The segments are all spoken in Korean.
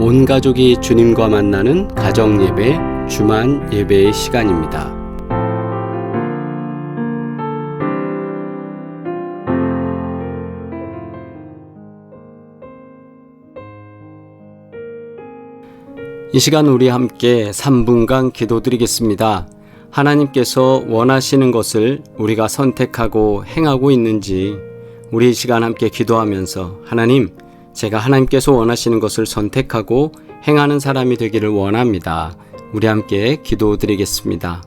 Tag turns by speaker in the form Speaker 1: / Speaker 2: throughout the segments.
Speaker 1: 온 가족이 주님과 만나는 가정예배, 주만 예배의 시간입니다. 이 시간 우리 함께 3분간 기도드리겠습니다. 하나님께서 원하시는 것을 우리가 선택하고 행하고 있는지 우리 이 시간 함께 기도하면서 하나님, 제가 하나님께서 원하시는 것을 선택하고 행하는 사람이 되기를 원합니다. 우리 함께 기도드리겠습니다.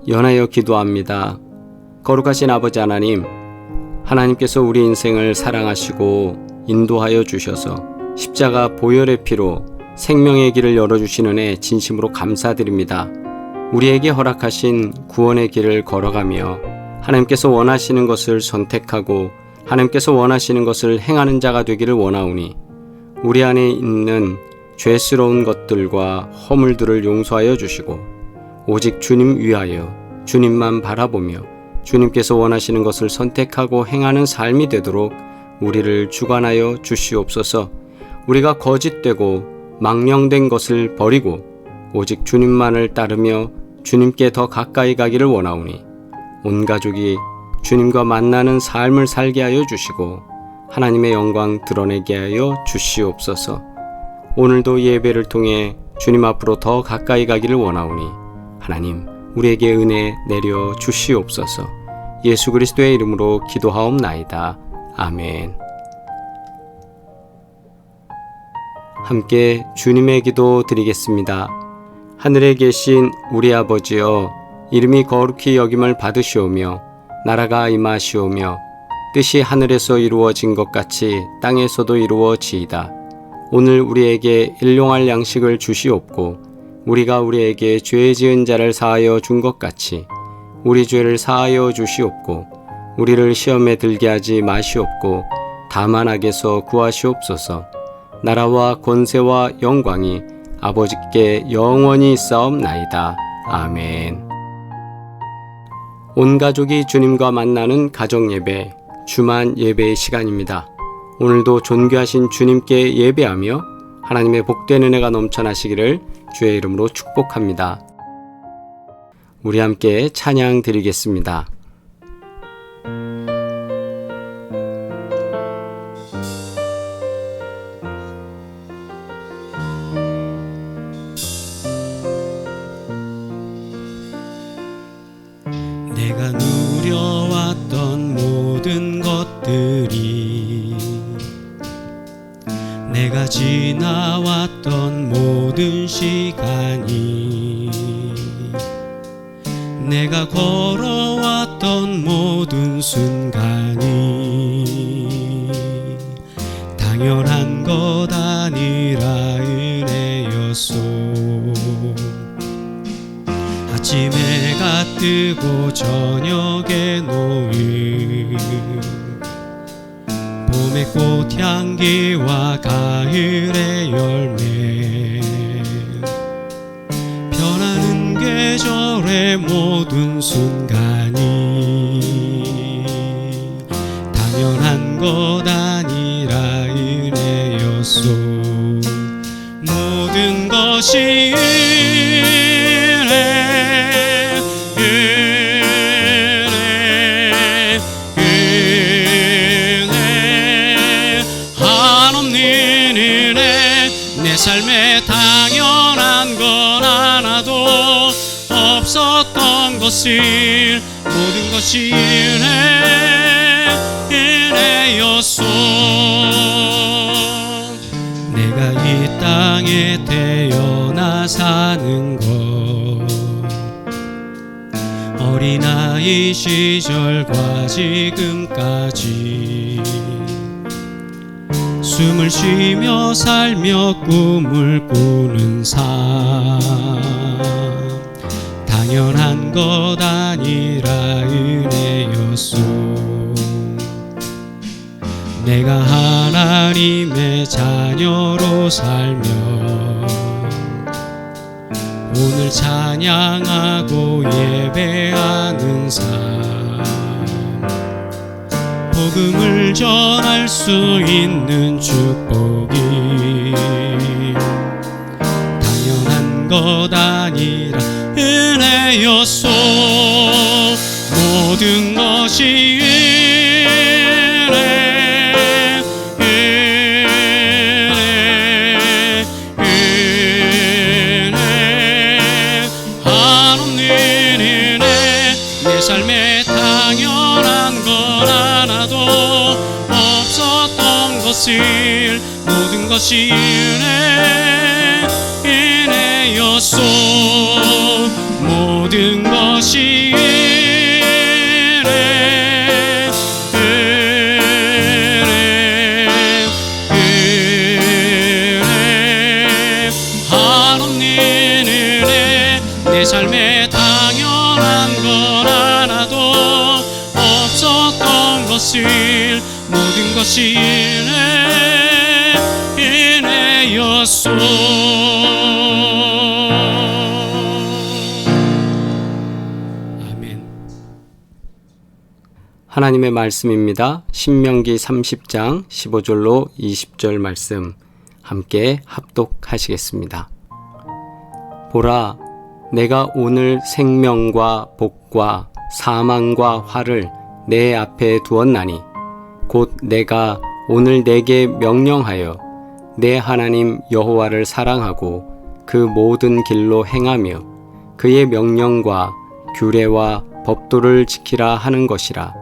Speaker 1: 연하여 기도합니다. 거룩하신 아버지 하나님, 하나님께서 우리 인생을 사랑하시고 인도하여 주셔서 십자가 보혈의 피로 생명의 길을 열어주신 은혜 진심으로 감사드립니다. 우리에게 허락하신 구원의 길을 걸어가며 하나님께서 원하시는 것을 선택하고 하나님께서 원하시는 것을 행하는 자가 되기를 원하오니 우리 안에 있는 죄스러운 것들과 허물들을 용서하여 주시고 오직 주님 위하여 주님만 바라보며 주님께서 원하시는 것을 선택하고 행하는 삶이 되도록 우리를 주관하여 주시옵소서. 우리가 거짓되고 망령된 것을 버리고 오직 주님만을 따르며 주님께 더 가까이 가기를 원하오니 온 가족이 주님과 만나는 삶을 살게 하여 주시고 하나님의 영광 드러내게 하여 주시옵소서. 오늘도 예배를 통해 주님 앞으로 더 가까이 가기를 원하오니 하나님, 우리에게 은혜 내려 주시옵소서. 예수 그리스도의 이름으로 기도하옵나이다. 아멘. 함께 주님의 기도 드리겠습니다. 하늘에 계신 우리 아버지여, 이름이 거룩히 여김을 받으시오며 나라가 임하시오며 뜻이 하늘에서 이루어진 것 같이 땅에서도 이루어지이다. 오늘 우리에게 일용할 양식을 주시옵고 우리가 우리에게 죄 지은 자를 사하여 준 것 같이 우리 죄를 사하여 주시옵고 우리를 시험에 들게 하지 마시옵고 다만 악에서 구하시옵소서. 나라와 권세와 영광이 아버지께 영원히 있사옵나이다. 아멘. 온 가족이 주님과 만나는 가정예배, 주만 예배의 시간입니다. 오늘도 존귀하신 주님께 예배하며 하나님의 복된 은혜가 넘쳐나시기를 주의 이름으로 축복합니다. 우리 함께 찬양 드리겠습니다.
Speaker 2: 내가 누려왔던 모든 것들이, 내가 지나왔던 모든 시간이, 내가 걸어왔던 모든 순간이 당연한 것 아니라 은혜였소. 아침 해가 뜨고 저녁에 노을, 봄의 꽃향기와 가을의 열매, 변하는 계절의 모든 순간이 당연한 것 아니라 은혜였소. 모든 것이 내 삶에 당연한 건 하나도 없었던 것을 모든 것이 은혜였소. 내가 이 땅에 태어나 사는 것, 어린아이 시절과 지금까지 숨을 쉬며 살며 꿈을 꾸는 삶, 당연한 것 아니라 은혜였소. 내가 하나님의 자녀로 살며 오늘 찬양하고 예배하는 삶, 복음을 전할 수 있는 축복이 당연한 것 아니라 은혜였소. 모든 것이 한없는 은혜. 내 삶에 당연한 건 하나도 없었던 것을 모든 것이 은혜였소. 모든 것이 한없는 은혜. 내 삶에 당연한 건 하나도 없었던 것을 모든 것이 은혜였소. 아멘.
Speaker 1: 하나님의 말씀입니다. 신명기 30장 15절로 20절 말씀 함께 합독하시겠습니다. 보라, 내가 오늘 생명과 복과 사망과 화를 내 앞에 두었나니 곧 내가 오늘 내게 명령하여 내 하나님 여호와를 사랑하고 그 모든 길로 행하며 그의 명령과 규례와 법도를 지키라 하는 것이라.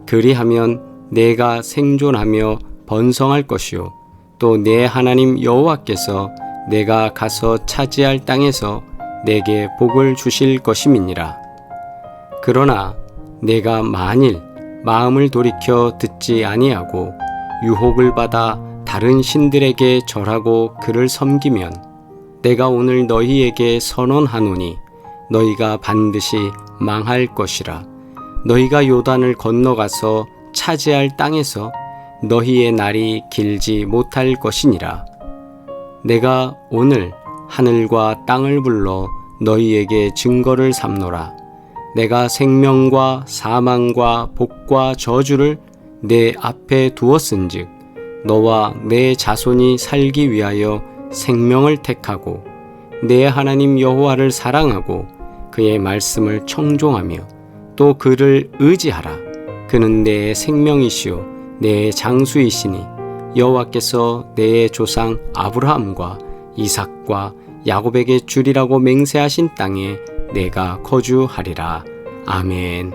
Speaker 1: 그리하면 내가 생존하며 번성할 것이요 또 내 하나님 여호와께서 내가 가서 차지할 땅에서 내게 복을 주실 것임이니라. 그러나 내가 만일 마음을 돌이켜 듣지 아니하고 유혹을 받아 다른 신들에게 절하고 그를 섬기면 내가 오늘 너희에게 선언하노니 너희가 반드시 망할 것이라. 너희가 요단을 건너가서 차지할 땅에서 너희의 날이 길지 못할 것이니라. 내가 오늘 하늘과 땅을 불러 너희에게 증거를 삼노라. 내가 생명과 사망과 복과 저주를 내 앞에 두었은즉 너와 내 자손이 살기 위하여 생명을 택하고 내 하나님 여호와를 사랑하고 그의 말씀을 청종하며 또 그를 의지하라. 그는 내 생명이시요 내 장수이시니 여호와께서 내 조상 아브라함과 이삭과 야곱에게 주리라고 맹세하신 땅에 내가 거주하리라. 아멘.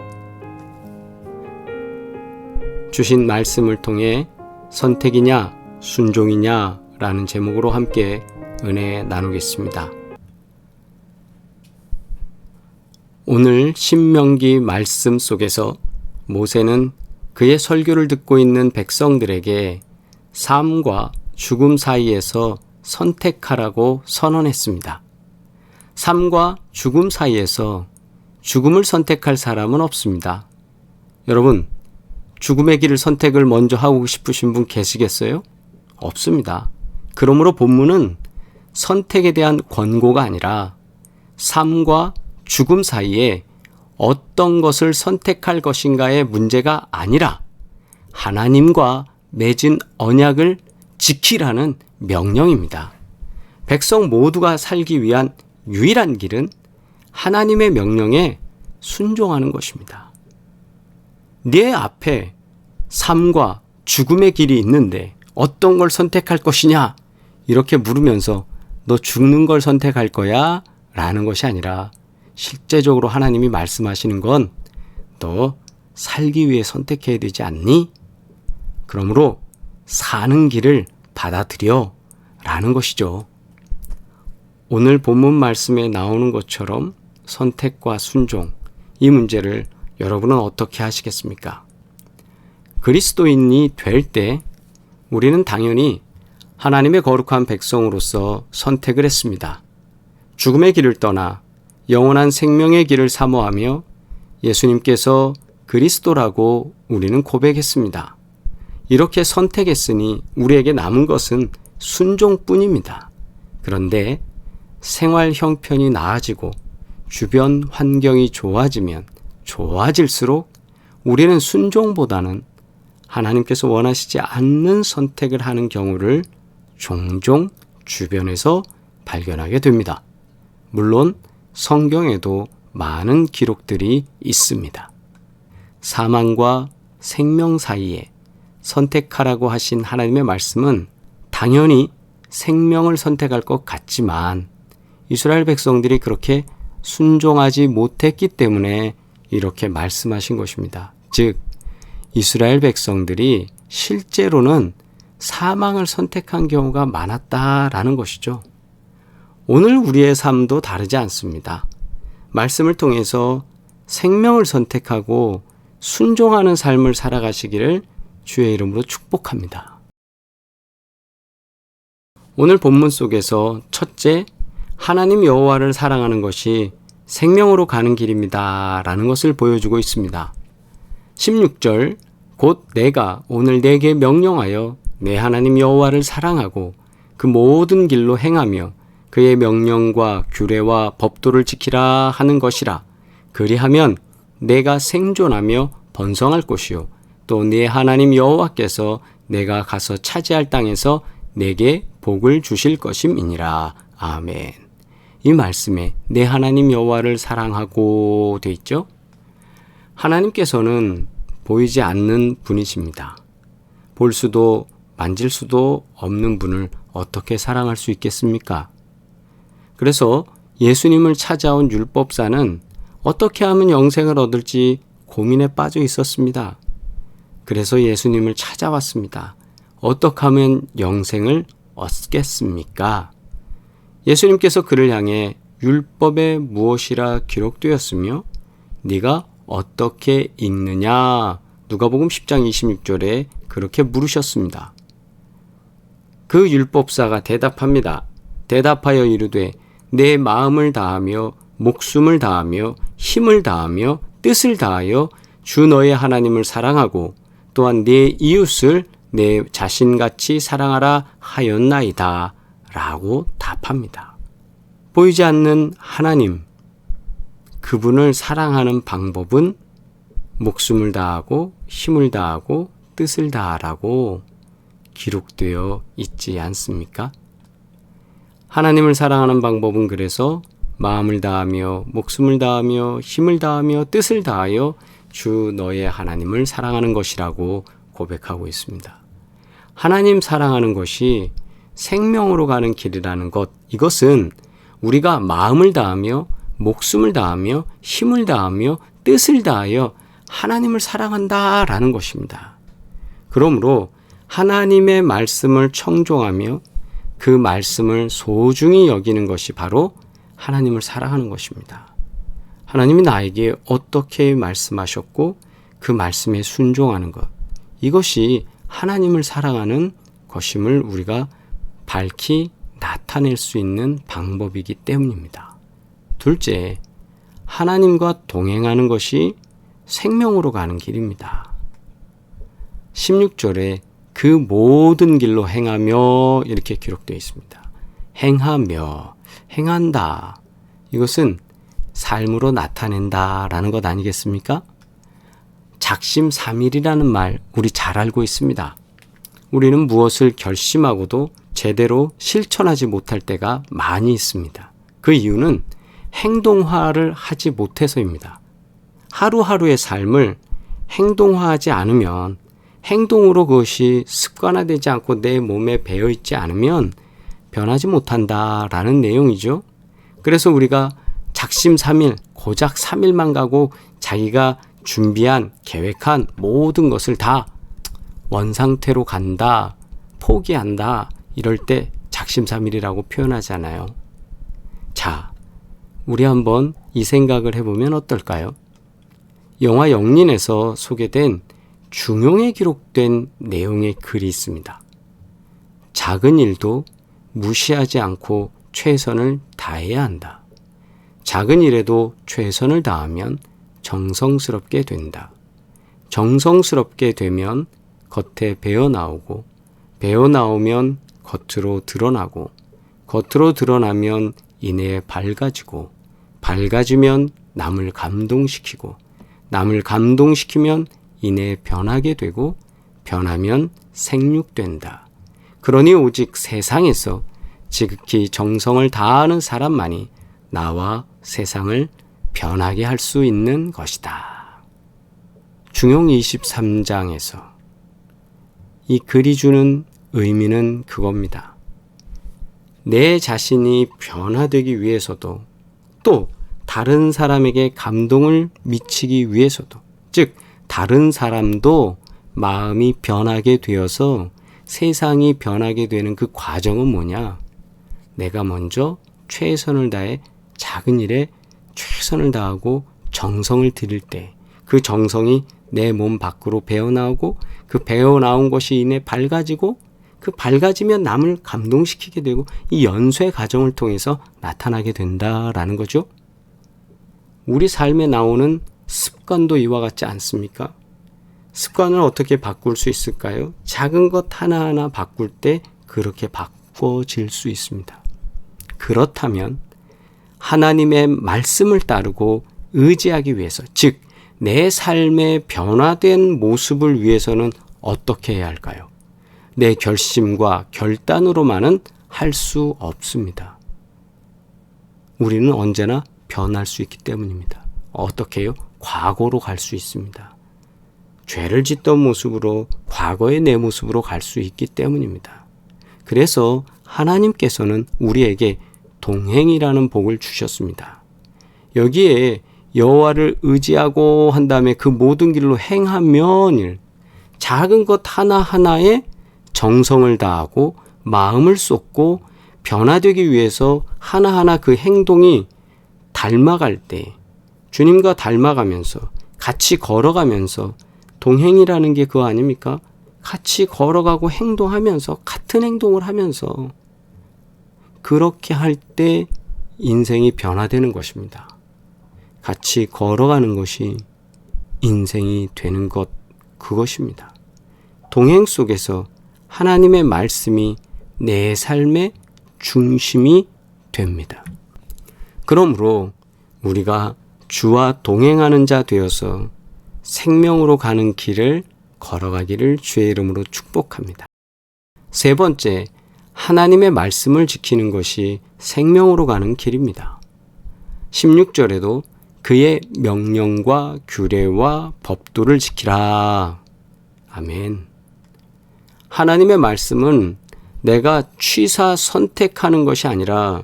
Speaker 1: 주신 말씀을 통해 선택이냐 순종이냐 라는 제목으로 함께 은혜 나누겠습니다. 오늘 신명기 말씀 속에서 모세는 그의 설교를 듣고 있는 백성들에게 삶과 죽음 사이에서 선택하라고 선언했습니다. 삶과 죽음 사이에서 죽음을 선택할 사람은 없습니다. 여러분, 죽음의 길을 선택을 먼저 하고 싶으신 분 계시겠어요? 없습니다. 그러므로 본문은 선택에 대한 권고가 아니라 삶과 죽음 사이에 어떤 것을 선택할 것인가의 문제가 아니라 하나님과 맺은 언약을 지키라는 명령입니다. 백성 모두가 살기 위한 유일한 길은 하나님의 명령에 순종하는 것입니다. 네 앞에 삶과 죽음의 길이 있는데 어떤 걸 선택할 것이냐? 이렇게 물으면서 너 죽는 걸 선택할 거야? 라는 것이 아니라 실제적으로 하나님이 말씀하시는 건 너 살기 위해 선택해야 되지 않니? 그러므로 사는 길을 받아들여 라는 것이죠. 오늘 본문 말씀에 나오는 것처럼 선택과 순종, 이 문제를 여러분은 어떻게 하시겠습니까? 그리스도인이 될 때 우리는 당연히 하나님의 거룩한 백성으로서 선택을 했습니다. 죽음의 길을 떠나 영원한 생명의 길을 사모하며 예수님께서 그리스도라고 우리는 고백했습니다. 이렇게 선택했으니 우리에게 남은 것은 순종뿐입니다. 그런데 생활 형편이 나아지고 주변 환경이 좋아지면 좋아질수록 우리는 순종보다는 하나님께서 원하시지 않는 선택을 하는 경우를 종종 주변에서 발견하게 됩니다. 물론 성경에도 많은 기록들이 있습니다. 사망과 생명 사이에 선택하라고 하신 하나님의 말씀은 당연히 생명을 선택할 것 같지만 이스라엘 백성들이 그렇게 순종하지 못했기 때문에 이렇게 말씀하신 것입니다. 즉, 이스라엘 백성들이 실제로는 사망을 선택한 경우가 많았다라는 것이죠. 오늘 우리의 삶도 다르지 않습니다. 말씀을 통해서 생명을 선택하고 순종하는 삶을 살아가시기를 주의 이름으로 축복합니다. 오늘 본문 속에서 첫째, 하나님 여호와를 사랑하는 것이 생명으로 가는 길입니다 라는 것을 보여주고 있습니다. 16절, 곧 내가 오늘 내게 명령하여 내 하나님 여호와를 사랑하고 그 모든 길로 행하며 그의 명령과 규례와 법도를 지키라 하는 것이라. 그리하면 내가 생존하며 번성할 것이요 또 네 하나님 여호와께서 내가 가서 차지할 땅에서 내게 복을 주실 것임이니라. 아멘. 이 말씀에 내 하나님 여호와를 사랑하고 돼 있죠. 하나님께서는 보이지 않는 분이십니다. 볼 수도 만질 수도 없는 분을 어떻게 사랑할 수 있겠습니까? 그래서 예수님을 찾아온 율법사는 어떻게 하면 영생을 얻을지 고민에 빠져 있었습니다. 그래서 예수님을 찾아왔습니다. 어떻게 하면 영생을 얻겠습니까? 예수님께서 그를 향해 율법에 무엇이라 기록되었으며 네가 어떻게 읽느냐? 누가복음 10장 26절에 그렇게 물으셨습니다. 그 율법사가 대답합니다. 대답하여 이르되 내 마음을 다하며 목숨을 다하며 힘을 다하며 뜻을 다하여 주 너의 하나님을 사랑하고 또한 내 이웃을 내 자신같이 사랑하라 하였나이다 라고 답합니다. 보이지 않는 하나님, 그분을 사랑하는 방법은 목숨을 다하고 힘을 다하고 뜻을 다하라고 기록되어 있지 않습니까? 하나님을 사랑하는 방법은 그래서 마음을 다하며 목숨을 다하며 힘을 다하며 뜻을 다하여 주 너의 하나님을 사랑하는 것이라고 고백하고 있습니다. 하나님 사랑하는 것이 생명으로 가는 길이라는 것, 이것은 우리가 마음을 다하며 목숨을 다하며 힘을 다하며 뜻을 다하여 하나님을 사랑한다라는 것입니다. 그러므로 하나님의 말씀을 청종하며 그 말씀을 소중히 여기는 것이 바로 하나님을 사랑하는 것입니다. 하나님이 나에게 어떻게 말씀하셨고 그 말씀에 순종하는 것, 이것이 하나님을 사랑하는 것임을 우리가 밝히 나타낼 수 있는 방법이기 때문입니다. 둘째, 하나님과 동행하는 것이 생명으로 가는 길입니다. 16절에 그 모든 길로 행하며 이렇게 기록되어 있습니다. 행하며, 행한다. 이것은 삶으로 나타낸다라는 것 아니겠습니까? 작심삼일이라는 말 우리 잘 알고 있습니다. 우리는 무엇을 결심하고도 제대로 실천하지 못할 때가 많이 있습니다. 그 이유는 행동화를 하지 못해서입니다. 하루하루의 삶을 행동화하지 않으면, 행동으로 그것이 습관화되지 않고 내 몸에 배어있지 않으면 변하지 못한다라는 내용이죠. 그래서 우리가 작심삼일, 고작 3일만 가고 자기가 준비한, 계획한 모든 것을 다 원상태로 간다, 포기한다, 이럴 때 작심삼일이라고 표현하잖아요. 자, 우리 한번 이 생각을 해보면 어떨까요? 영화 영린에서 소개된 중용에 기록된 내용의 글이 있습니다. 작은 일도 무시하지 않고 최선을 다해야 한다. 작은 일에도 최선을 다하면 정성스럽게 된다. 정성스럽게 되면 겉에 배어나오고, 배어나오면 겉으로 드러나고, 겉으로 드러나면 이내에 밝아지고, 밝아지면 남을 감동시키고, 남을 감동시키면 이내에 변하게 되고, 변하면 생육된다. 그러니 오직 세상에서 지극히 정성을 다하는 사람만이 나와 세상을 변하게 할 수 있는 것이다. 중용 23장에서 이 글이 주는 의미는 그겁니다. 내 자신이 변화되기 위해서도, 또 다른 사람에게 감동을 미치기 위해서도, 즉 다른 사람도 마음이 변하게 되어서 세상이 변하게 되는 그 과정은 뭐냐? 내가 먼저 최선을 다해 작은 일에 최선을 다하고 정성을 들일 때 그 정성이 내 몸 밖으로 배어나오고, 그 배어나온 것이 이내 밝아지고, 그 밝아지면 남을 감동시키게 되고, 이 연쇄 과정을 통해서 나타나게 된다라는 거죠. 우리 삶에 나오는 습관도 이와 같지 않습니까? 습관을 어떻게 바꿀 수 있을까요? 작은 것 하나하나 바꿀 때 그렇게 바꿔질 수 있습니다. 그렇다면 하나님의 말씀을 따르고 의지하기 위해서, 즉 내 삶의 변화된 모습을 위해서는 어떻게 해야 할까요? 내 결심과 결단으로만은 할 수 없습니다. 우리는 언제나 변할 수 있기 때문입니다. 어떻게 해요? 과거로 갈 수 있습니다. 죄를 짓던 모습으로, 과거의 내 모습으로 갈 수 있기 때문입니다. 그래서 하나님께서는 우리에게 동행이라는 복을 주셨습니다. 여기에 여호와를 의지하고 한 다음에 그 모든 길로 행하면, 작은 것 하나하나에 정성을 다하고 마음을 쏟고 변화되기 위해서 하나하나 그 행동이 닮아갈 때, 주님과 닮아가면서 같이 걸어가면서, 동행이라는 게 그거 아닙니까? 같이 걸어가고 행동하면서 같은 행동을 하면서 그렇게 할 때 인생이 변화되는 것입니다. 같이 걸어가는 것이 인생이 되는 것, 그것입니다. 동행 속에서 하나님의 말씀이 내 삶의 중심이 됩니다. 그러므로 우리가 주와 동행하는 자 되어서 생명으로 가는 길을 걸어가기를 주의 이름으로 축복합니다. 세 번째, 하나님의 말씀을 지키는 것이 생명으로 가는 길입니다. 16절에도 그의 명령과 규례와 법도를 지키라. 아멘. 하나님의 말씀은 내가 취사 선택하는 것이 아니라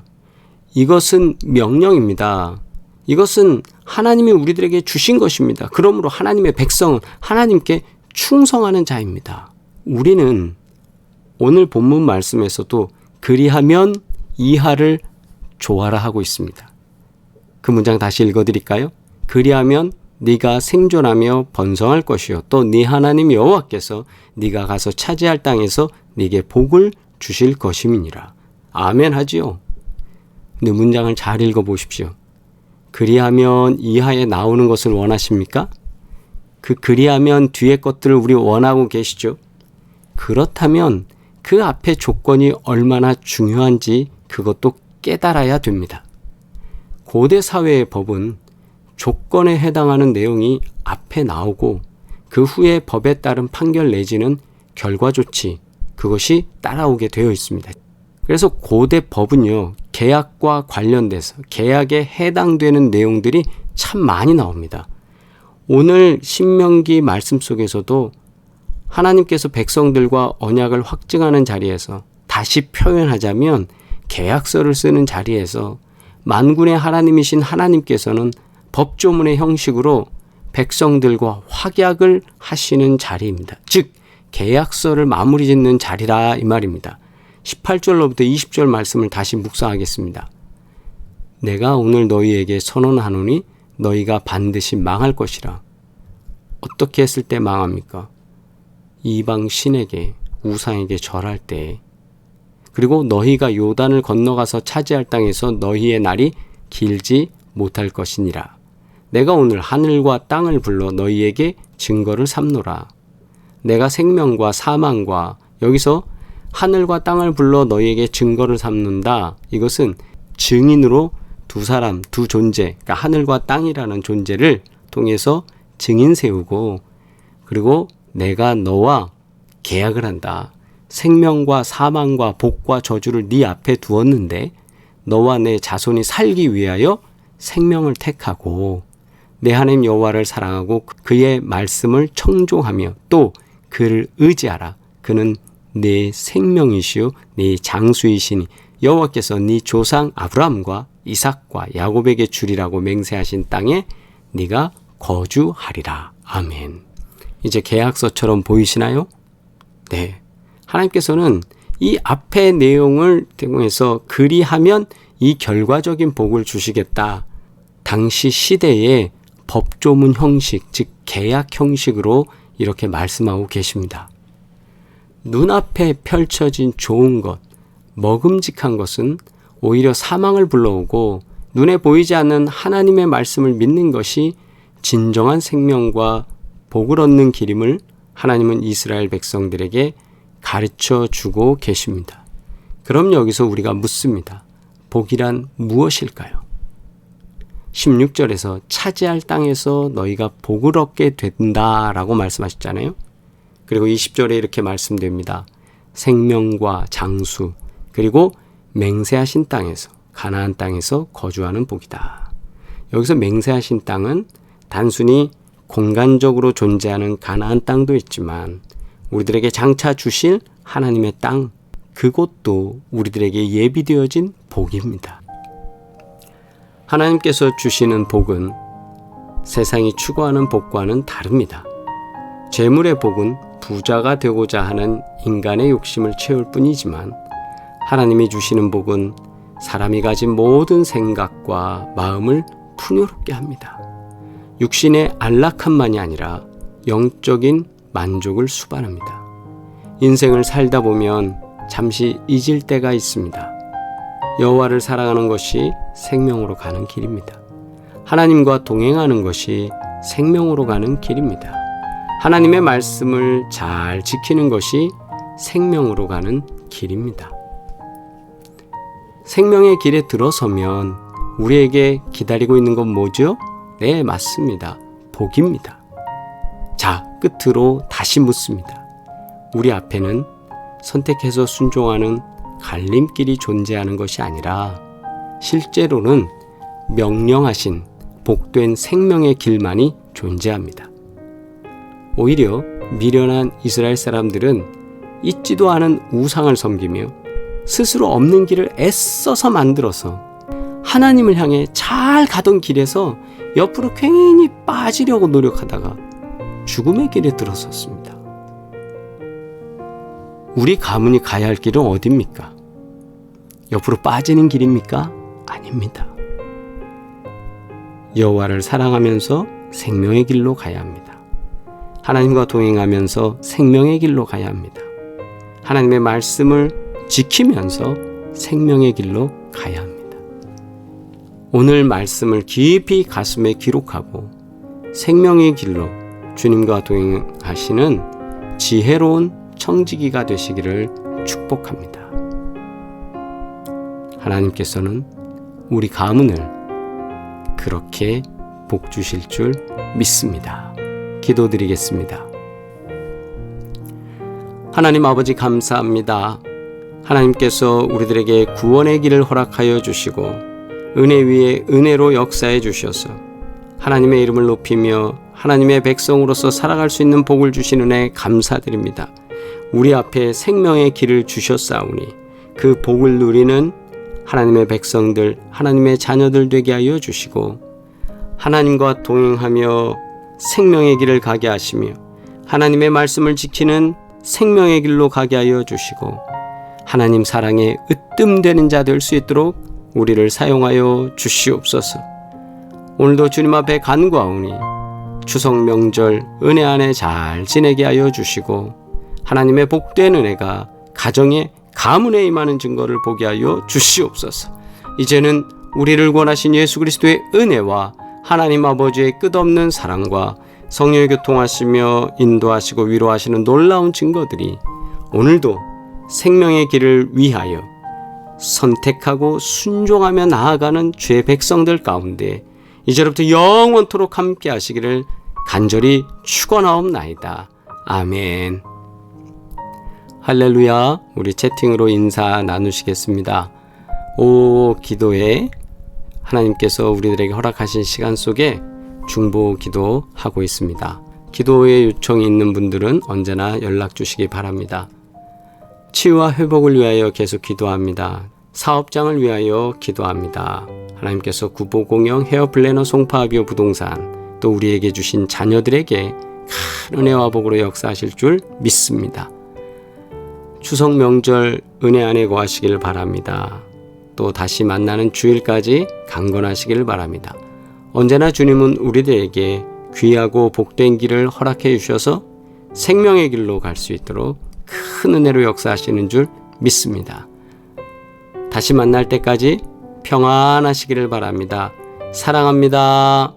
Speaker 1: 이것은 명령입니다. 이것은 하나님이 우리들에게 주신 것입니다. 그러므로 하나님의 백성은 하나님께 충성하는 자입니다. 우리는 오늘 본문 말씀에서도 그리하면 이하를 조아라 하고 있습니다. 그 문장 다시 읽어드릴까요? 그리하면 네가 생존하며 번성할 것이요 또 네 하나님 여호와께서 네가 가서 차지할 땅에서 네게 복을 주실 것임이니라. 아멘 하지요. 근데 문장을 잘 읽어보십시오. 그리하면 이하에 나오는 것을 원하십니까? 그 그리하면 뒤에 것들을 우리 원하고 계시죠? 그렇다면 그 앞에 조건이 얼마나 중요한지 그것도 깨달아야 됩니다. 고대 사회의 법은 조건에 해당하는 내용이 앞에 나오고 그 후에 법에 따른 판결 내지는 결과 조치, 그것이 따라오게 되어 있습니다. 그래서 고대 법은요, 계약과 관련돼서 계약에 해당되는 내용들이 참 많이 나옵니다. 오늘 신명기 말씀 속에서도 하나님께서 백성들과 언약을 확증하는 자리에서 다시 표현하자면 계약서를 쓰는 자리에서 만군의 하나님이신 하나님께서는 법조문의 형식으로 백성들과 확약을 하시는 자리입니다. 즉 계약서를 마무리 짓는 자리라 이 말입니다. 18절로부터 20절 말씀을 다시 묵상하겠습니다. 내가 오늘 너희에게 선언하노니 너희가 반드시 망할 것이라. 어떻게 했을 때 망합니까? 이방 신에게 우상에게 절할 때, 그리고 너희가 요단을 건너가서 차지할 땅에서 너희의 날이 길지 못할 것이니라. 내가 오늘 하늘과 땅을 불러 너희에게 증거를 삼노라. 내가 생명과 사망과, 여기서 하늘과 땅을 불러 너희에게 증거를 삼는다. 이것은 증인으로 두 사람, 두 존재, 그러니까 하늘과 땅이라는 존재를 통해서 증인 세우고, 그리고 내가 너와 계약을 한다. 생명과 사망과 복과 저주를 네 앞에 두었는데 너와 내 자손이 살기 위하여 생명을 택하고 내 하나님 여호와를 사랑하고 그의 말씀을 청종하며 또 그를 의지하라. 그는 네 생명이시요 네 장수이시니 여호와께서 네 조상 아브라함과 이삭과 야곱에게 주리라고 맹세하신 땅에 네가 거주하리라. 아멘. 이제 계약서처럼 보이시나요? 네. 하나님께서는 이 앞의 내용을 통해서 그리하면 이 결과적인 복을 주시겠다. 당시 시대의 법조문 형식, 즉 계약 형식으로 이렇게 말씀하고 계십니다. 눈앞에 펼쳐진 좋은 것, 먹음직한 것은 오히려 사망을 불러오고 눈에 보이지 않는 하나님의 말씀을 믿는 것이 진정한 생명과 복을 얻는 길임을 하나님은 이스라엘 백성들에게 가르쳐 주고 계십니다. 그럼 여기서 우리가 묻습니다. 복이란 무엇일까요? 16절에서 차지할 땅에서 너희가 복을 얻게 된다라고 말씀하셨잖아요. 그리고 20절에 이렇게 말씀됩니다. 생명과 장수, 그리고 맹세하신 땅에서, 가나안 땅에서 거주하는 복이다. 여기서 맹세하신 땅은 단순히 공간적으로 존재하는 가나안 땅도 있지만 우리들에게 장차 주실 하나님의 땅, 그곳도 우리들에게 예비되어진 복입니다. 하나님께서 주시는 복은 세상이 추구하는 복과는 다릅니다. 재물의 복은 부자가 되고자 하는 인간의 욕심을 채울 뿐이지만 하나님이 주시는 복은 사람이 가진 모든 생각과 마음을 풍요롭게 합니다. 육신의 안락함만이 아니라 영적인 만족을 수반합니다. 인생을 살다 보면 잠시 잊을 때가 있습니다. 여호와를 사랑하는 것이 생명으로 가는 길입니다. 하나님과 동행하는 것이 생명으로 가는 길입니다. 하나님의 말씀을 잘 지키는 것이 생명으로 가는 길입니다. 생명의 길에 들어서면 우리에게 기다리고 있는 건 뭐죠? 네, 맞습니다. 복입니다. 자, 끝으로 다시 묻습니다. 우리 앞에는 선택해서 순종하는 갈림길이 존재하는 것이 아니라 실제로는 명령하신 복된 생명의 길만이 존재합니다. 오히려 미련한 이스라엘 사람들은 잊지도 않은 우상을 섬기며 스스로 없는 길을 애써서 만들어서 하나님을 향해 잘 가던 길에서 옆으로 괜히 빠지려고 노력하다가 죽음의 길에 들어섰습니다. 우리 가문이 가야 할 길은 어디입니까? 옆으로 빠지는 길입니까? 아닙니다. 여호와를 사랑하면서 생명의 길로 가야 합니다. 하나님과 동행하면서 생명의 길로 가야 합니다. 하나님의 말씀을 지키면서 생명의 길로 가야 합니다. 오늘 말씀을 깊이 가슴에 기록하고 생명의 길로 주님과 동행하시는 지혜로운 청지기가 되시기를 축복합니다. 하나님께서는 우리 가문을 그렇게 복 주실 줄 믿습니다. 기도드리겠습니다. 하나님 아버지 감사합니다. 하나님께서 우리들에게 구원의 길을 허락하여 주시고 은혜 위에 은혜로 역사해 주셔서 하나님의 이름을 높이며 하나님의 백성으로서 살아갈 수 있는 복을 주신 은혜 감사드립니다. 우리 앞에 생명의 길을 주셨사오니 그 복을 누리는 하나님의 백성들, 하나님의 자녀들 되게 하여 주시고 하나님과 동행하며 생명의 길을 가게 하시며 하나님의 말씀을 지키는 생명의 길로 가게 하여 주시고 하나님 사랑에 으뜸되는 자 될 수 있도록 우리를 사용하여 주시옵소서. 오늘도 주님 앞에 간구하오니 추석 명절 은혜 안에 잘 지내게 하여 주시고 하나님의 복된 은혜가 가정에 가문에 임하는 증거를 보게 하여 주시옵소서. 이제는 우리를 구원하신 예수 그리스도의 은혜와 하나님 아버지의 끝없는 사랑과 성령의 교통하시며 인도하시고 위로하시는 놀라운 증거들이 오늘도 생명의 길을 위하여 선택하고 순종하며 나아가는 주의 백성들 가운데 이제부터 영원토록 함께 하시기를 간절히 축원하옵나이다. 아멘. 할렐루야. 우리 채팅으로 인사 나누시겠습니다. 오 기도에 하나님께서 우리들에게 허락하신 시간 속에 중보 기도하고 있습니다. 기도의 요청이 있는 분들은 언제나 연락 주시기 바랍니다. 치유와 회복을 위하여 계속 기도합니다. 사업장을 위하여 기도합니다. 하나님께서 구보공영 헤어플래너 송파하비오 부동산 또 우리에게 주신 자녀들에게 큰 은혜와 복으로 역사하실 줄 믿습니다. 추석 명절 은혜 안에 거하시길 바랍니다. 또 다시 만나는 주일까지 강건하시길 바랍니다. 언제나 주님은 우리들에게 귀하고 복된 길을 허락해 주셔서 생명의 길로 갈 수 있도록 큰 은혜로 역사하시는 줄 믿습니다. 다시 만날 때까지 평안하시기를 바랍니다. 사랑합니다.